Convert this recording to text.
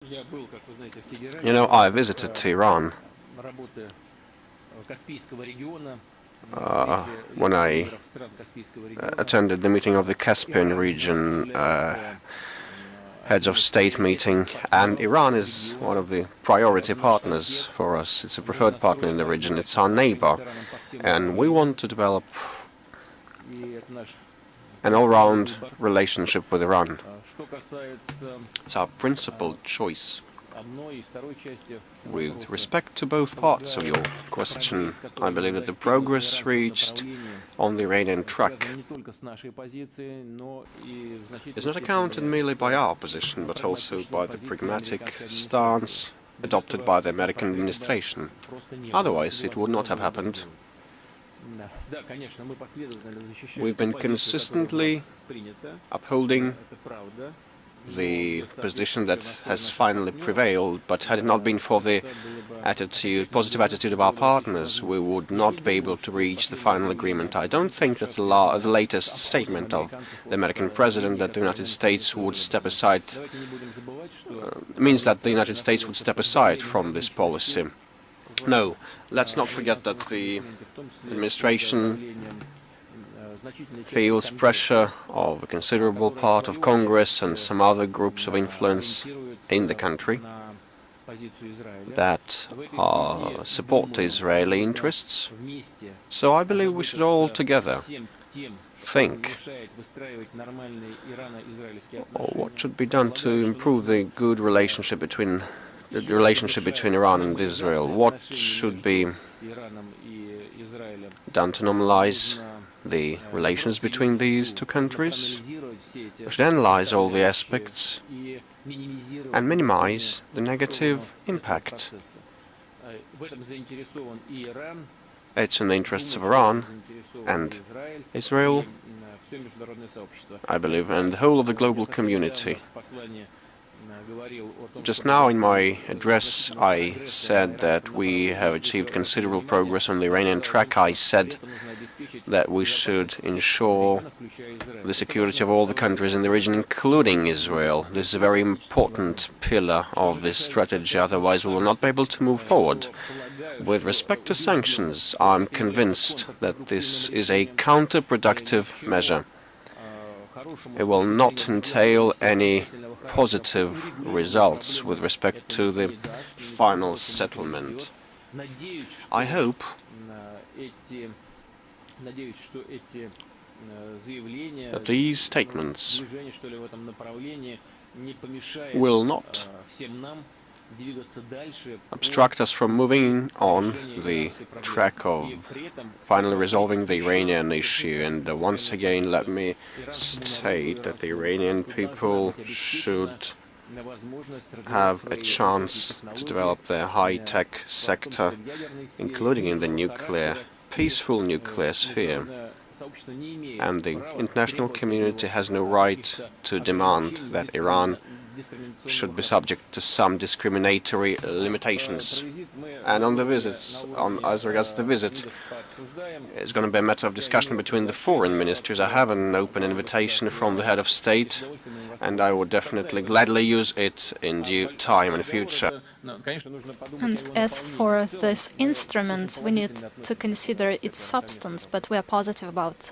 You know, I visited Iran when I attended the meeting of the Caspian region heads of state meeting, and Iran is one of the priority partners for us. It's a preferred partner in the region. It's our neighbor, and we want to develop an all-round relationship with Iran. It's our principled choice. With respect to both parts of your question, I believe that the progress reached on the Iranian track is not accounted merely by our position, but also by the pragmatic stance adopted by the American administration. Otherwise, it would not have happened. We've been consistently upholding the position that has finally prevailed, but had it not been for the positive attitude of our partners, we would not be able to reach the final agreement. I don't think that the latest statement of the American president that the United States would step aside means that the United States would step aside from this policy. No, let's not forget that the administration feels pressure of a considerable part of Congress and some other groups of influence in the country that support Israeli interests. So I believe we should all together think what should be done to improve the good relationship between Iran and Israel. What should be done to normalize the relations between these two countries? We should analyze all the aspects and minimize the negative impact. It's in the interests of Iran and Israel, I believe, and the whole of the global community. Just now in my address I said that we have achieved considerable progress on the Iranian track. I said that we should ensure the security of all the countries in the region, including Israel. This is a very important pillar of this strategy, otherwise we will not be able to move forward. With respect to sanctions, I'm convinced that this is a counterproductive measure. It will not entail any positive results with respect to the final settlement. I hope that these statements will not obstruct us from moving on the track of finally resolving the Iranian issue. And once again, let me state that the Iranian people should have a chance to develop their high-tech sector, including in the peaceful nuclear sphere. And the international community has no right to demand that Iran should be subject to some discriminatory limitations. And on the visits, as regards to the visit, it's going to be a matter of discussion between the foreign ministers. I have an open invitation from the head of state, and I would definitely gladly use it in due time and future. And as for this instrument, we need to consider its substance, but we are positive about